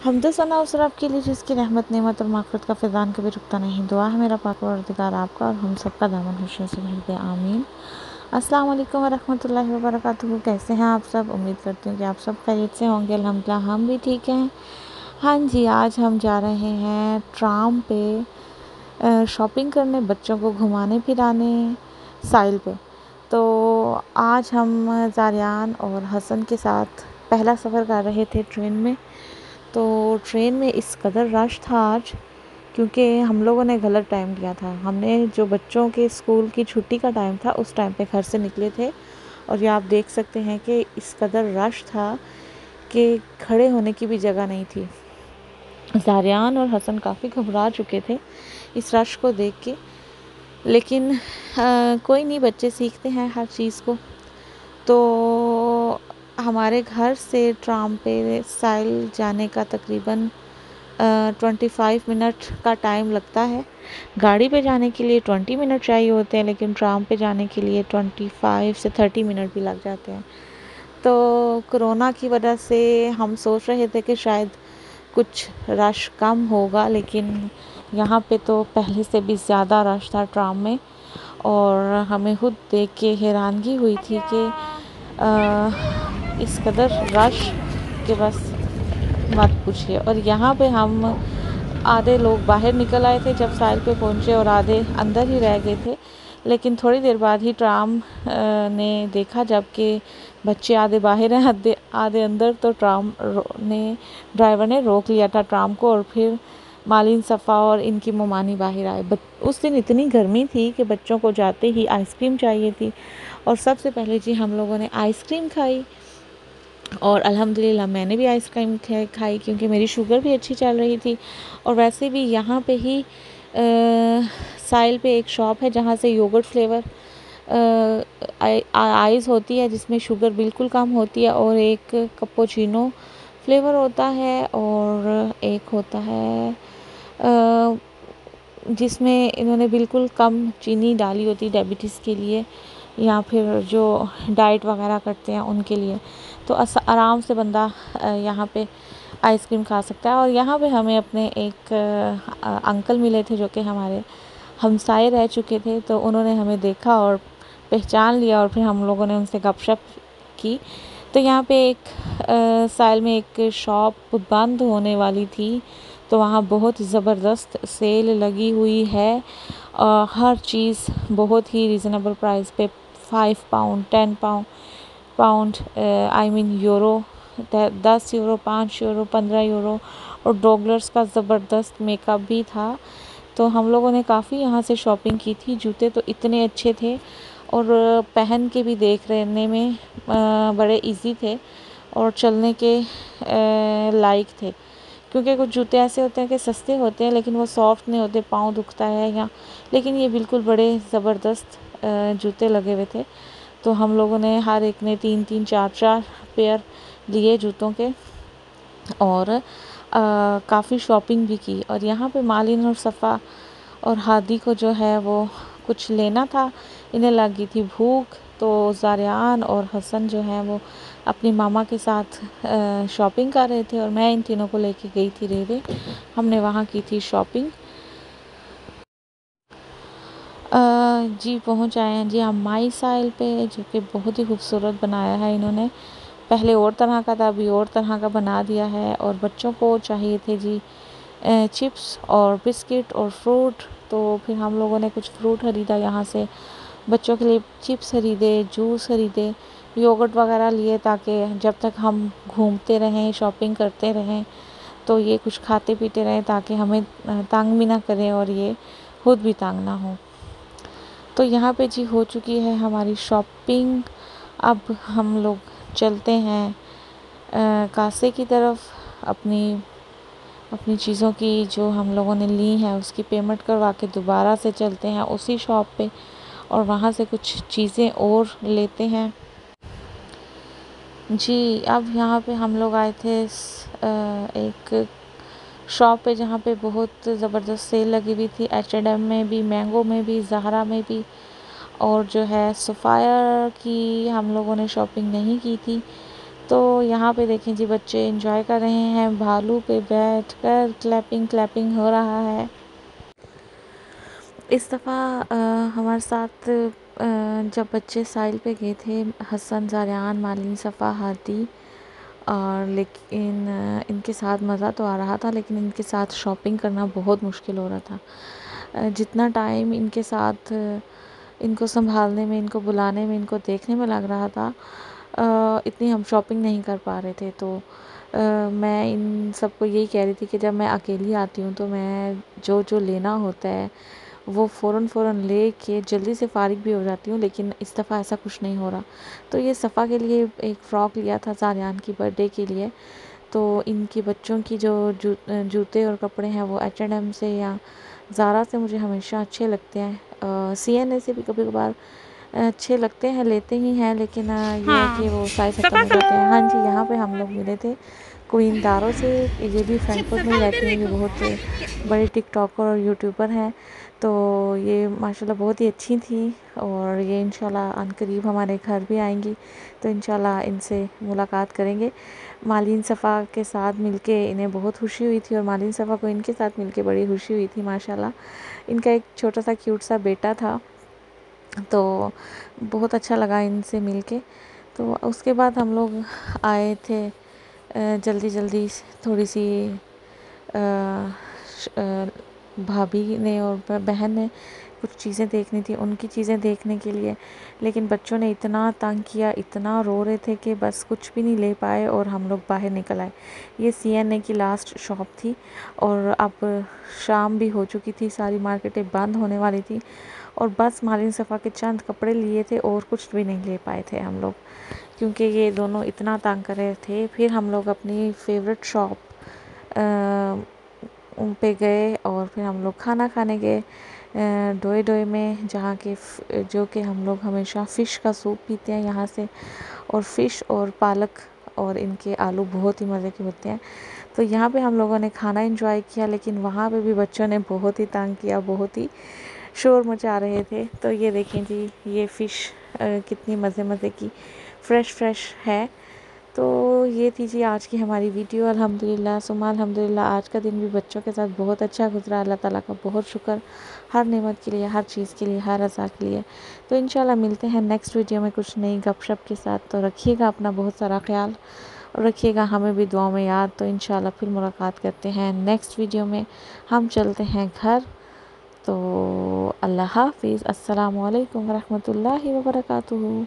हमद सना उस रब के लिए जिसकी रहमत नेमत और माग़फ़िरत का फ़ैज़ान कभी रुकता नहीं। दुआ है मेरा पाक परवरदिगार आपका और हम सब का दामन खुशियों से भर दे, आमीन। अस्सलाम वालेकुम वरहमतुल्लाहि वबरकातुहू। कैसे हैं आप सब? उम्मीद करती हूँ कि आप सब खैरियत से होंगे। अल्हम्दुलिल्लाह हम भी ठीक हैं। हाँ जी, आज हम जा रहे हैं ट्राम पे शॉपिंग करने, बच्चों को घुमाने फिराने साहिल पे। तो आज हम ज़ारियान और हसन के साथ पहला सफ़र कर रहे थे ट्रेन में। तो ट्रेन में इस कदर रश था आज, क्योंकि हम लोगों ने गलत टाइम लिया था। हमने जो बच्चों के स्कूल की छुट्टी का टाइम था उस टाइम पे घर से निकले थे, और ये आप देख सकते हैं कि इस कदर रश था कि खड़े होने की भी जगह नहीं थी। ज़ारियान और हसन काफ़ी घबरा चुके थे इस रश को देख के, लेकिन कोई नहीं, बच्चे सीखते हैं हर चीज़ को। तो हमारे घर से ट्राम पे साहिल जाने का तकरीबन 25 मिनट का टाइम लगता है। गाड़ी पे जाने के लिए 20 मिनट चाहिए होते हैं, लेकिन ट्राम पे जाने के लिए 25 से 30 मिनट भी लग जाते हैं। तो कोरोना की वजह से हम सोच रहे थे कि शायद कुछ रश कम होगा, लेकिन यहाँ पे तो पहले से भी ज़्यादा रश था ट्राम में, और हमें खुद देख के हैरानगी हुई थी कि इस कदर रश के बस मत पूछिए। और यहाँ पे हम आधे लोग बाहर निकल आए थे जब साहिल पे पहुँचे, और आधे अंदर ही रह गए थे। लेकिन थोड़ी देर बाद ही ट्राम ने देखा, जबकि बच्चे आधे बाहर हैं आधे अंदर, तो ड्राइवर ने रोक लिया था ट्राम को, और फिर मालिन सफ़ा और इनकी मोमानी बाहर आए। उस दिन इतनी गर्मी थी कि बच्चों को जाते ही आइसक्रीम चाहिए थी, और सबसे पहले जी हम लोगों ने आइसक्रीम खाई। और अल्हम्दुलिल्लाह मैंने भी आइसक्रीम खाई, क्योंकि मेरी शुगर भी अच्छी चल रही थी। और वैसे भी यहाँ पे ही साहिल पे एक शॉप है जहाँ से योगर्ट फ्लेवर आइस होती है, जिसमें शुगर बिल्कुल कम होती है, और एक कैपुचिनो फ्लेवर होता है, और एक होता है जिसमें इन्होंने बिल्कुल कम चीनी डाली होती है डायबिटीज़ के लिए, या फिर जो डाइट वगैरह करते हैं उनके लिए। तो आराम से बंदा यहाँ पे आइसक्रीम खा सकता है। और यहाँ पे हमें अपने एक अंकल मिले थे जो कि हमारे हमसाए रह चुके थे। तो उन्होंने हमें देखा और पहचान लिया, और फिर हम लोगों ने उनसे गपशप की। तो यहाँ पे एक साल में एक शॉप बंद होने वाली थी, तो वहाँ बहुत ज़बरदस्त सेल लगी हुई है। हर चीज़ बहुत ही रीज़नेबल प्राइस पे, 5 pound, 10 pound, I mean euro, 10 euro, 5 euro, 15 euro. और डॉगलर्स का ज़बरदस्त मेकअप भी था। तो हम लोगों ने काफ़ी यहाँ से शॉपिंग की थी। जूते तो इतने अच्छे थे, और पहन के भी देख रहने में बड़े इजी थे, और चलने के लायक थे। क्योंकि कुछ जूते ऐसे होते हैं कि सस्ते होते हैं, लेकिन वो सॉफ्ट नहीं होते, पाँव दुखता है या, लेकिन ये बिल्कुल बड़े ज़बरदस्त जूते लगे हुए थे। तो हम लोगों ने हर एक ने 3-3, 4-4 पेयर लिए जूतों के, और काफ़ी शॉपिंग भी की। और यहाँ पे मालिन और सफ़ा और हादी को जो है वो कुछ लेना था, इन्हें लगी थी भूख। तो ज़ारियान और हसन जो है वो अपनी मामा के साथ शॉपिंग कर रहे थे, और मैं इन तीनों को लेके गई थी रेवे। हमने वहाँ की थी शॉपिंग। जी पहुँच आए हैं जी हम माई साहिल पे, जो कि बहुत ही खूबसूरत बनाया है इन्होंने। पहले और तरह का था, अभी और तरह का बना दिया है। और बच्चों को चाहिए थे जी चिप्स और बिस्किट और फ्रूट। तो फिर हम लोगों ने कुछ फ्रूट ख़रीदा यहाँ से, बच्चों के लिए चिप्स ख़रीदे, जूस ख़रीदे, योगर्ट वगैरह लिए, ताकि जब तक हम घूमते रहें, शॉपिंग करते रहें, तो ये कुछ खाते पीते रहें, ताकि हमें तंग भी ना करें और ये खुद भी तंग ना हो। तो यहाँ पे जी हो चुकी है हमारी शॉपिंग। अब हम लोग चलते हैं कासे की तरफ। अपनी चीज़ों की जो हम लोगों ने ली हैं उसकी पेमेंट करवा के दोबारा से चलते हैं उसी शॉप पे, और वहाँ से कुछ चीज़ें और लेते हैं जी। अब यहाँ पे हम लोग आए थे एक शॉप पे जहाँ पे बहुत ज़बरदस्त सेल लगी हुई थी। H&M में भी, मैंगो में भी, ज़ाहरा में भी। और जो है सफ़ायर की हम लोगों ने शॉपिंग नहीं की थी, तो यहाँ पे देखें जी बच्चे एंजॉय कर रहे हैं, भालू पे बैठकर क्लैपिंग क्लैपिंग हो रहा है। इस दफ़ा हमारे साथ जब बच्चे साहिल पे गए थे, हसन, ज़ारियान, मालिन, सफ़ा, हादी, और लेकिन इनके साथ मज़ा तो आ रहा था, लेकिन इनके साथ शॉपिंग करना बहुत मुश्किल हो रहा था। जितना टाइम इनके साथ इनको संभालने में, इनको बुलाने में, इनको देखने में लग रहा था, इतनी हम शॉपिंग नहीं कर पा रहे थे। तो मैं इन सबको यही कह रही थी कि जब मैं अकेली आती हूँ तो मैं जो जो लेना होता है वो फ़ौरन ले के जल्दी से फ़ारिग भी हो जाती हूँ, लेकिन इस दफ़ा ऐसा कुछ नहीं हो रहा। तो ये सफ़ा के लिए एक फ़्रॉक लिया था ज़ारियान की बर्थडे के लिए। तो इनके बच्चों की जो जूते और कपड़े हैं वो H&M से या ज़ारा से मुझे हमेशा अच्छे लगते हैं। CNA से भी कभी कभार अच्छे लगते हैं, लेते ही हैं, लेकिन ये है कि वो साइज़ ख़त्म हो जाते हैं। हाँ जी, यहाँ पे हम लोग मिले थे क्वीन दारो से। ये भी फ्रैंकफर्ट में ही रहती हैं, ये बहुत बड़े टिकटॉकर और यूट्यूबर हैं। तो ये माशाल्लाह बहुत ही अच्छी थी, और ये इंशाल्लाह अनकरीब हमारे घर भी आएंगी, तो इंशाल्लाह इनसे मुलाकात करेंगे। मालिन सफ़ा के साथ मिलके इन्हें बहुत खुशी हुई थी, और मालिन सफ़ा को इनके साथ मिलके बड़ी खुशी हुई थी माशाल्लाह। इनका एक छोटा सा क्यूट सा बेटा था, तो बहुत अच्छा लगा इनसे मिलके। तो उसके बाद हम लोग आए थे जल्दी जल्दी, थोड़ी सी भाभी ने और बहन ने कुछ चीज़ें देखनी थी, उनकी चीज़ें देखने के लिए, लेकिन बच्चों ने इतना तंग किया, इतना रो रहे थे कि बस कुछ भी नहीं ले पाए और हम लोग बाहर निकल आए। ये CNA की लास्ट शॉप थी, और अब शाम भी हो चुकी थी, सारी मार्केटें बंद होने वाली थी, और बस मालिन सफ़ा के चंद कपड़े लिए थे और कुछ भी नहीं ले पाए थे हम लोग, क्योंकि ये दोनों इतना तंग कर रहे थे। फिर हम लोग अपनी फेवरेट शॉप पे गए, और फिर हम लोग खाना खाने गए डोए डोए में, जहाँ के जो कि हम लोग हमेशा फ़िश का सूप पीते हैं यहाँ से, और फ़िश और पालक और इनके आलू बहुत ही मज़े के होते हैं। तो यहाँ पे हम लोगों ने खाना एंजॉय किया, लेकिन वहाँ पे भी बच्चों ने बहुत ही तंग किया, बहुत ही शोर मचा रहे थे। तो ये देखें जी, ये फ़िश कितनी मज़े मज़े की फ़्रेश है। तो ये थी जी आज की हमारी वीडियो। अल्हम्दुलिल्लाह सुम्मा अल्हम्दुलिल्लाह, आज का दिन भी बच्चों के साथ बहुत अच्छा गुजरा। अल्लाह ताला का बहुत शुक्र, हर नेमत के लिए, हर चीज़ के लिए, हर रज़ा के लिए। तो इंशाल्लाह मिलते हैं नेक्स्ट वीडियो में कुछ नई गपशप के साथ। तो रखिएगा अपना बहुत सारा ख्याल, और रखिएगा हमें भी दुआ में याद। तो इंशाल्लाह फिर मुलाकात करते हैं नेक्स्ट वीडियो में। हम चलते हैं घर। तो अल्लाह हाफ़िज़, अस्सलामु अलैकुम वरहमतुल्लाहि वबरकातुहू।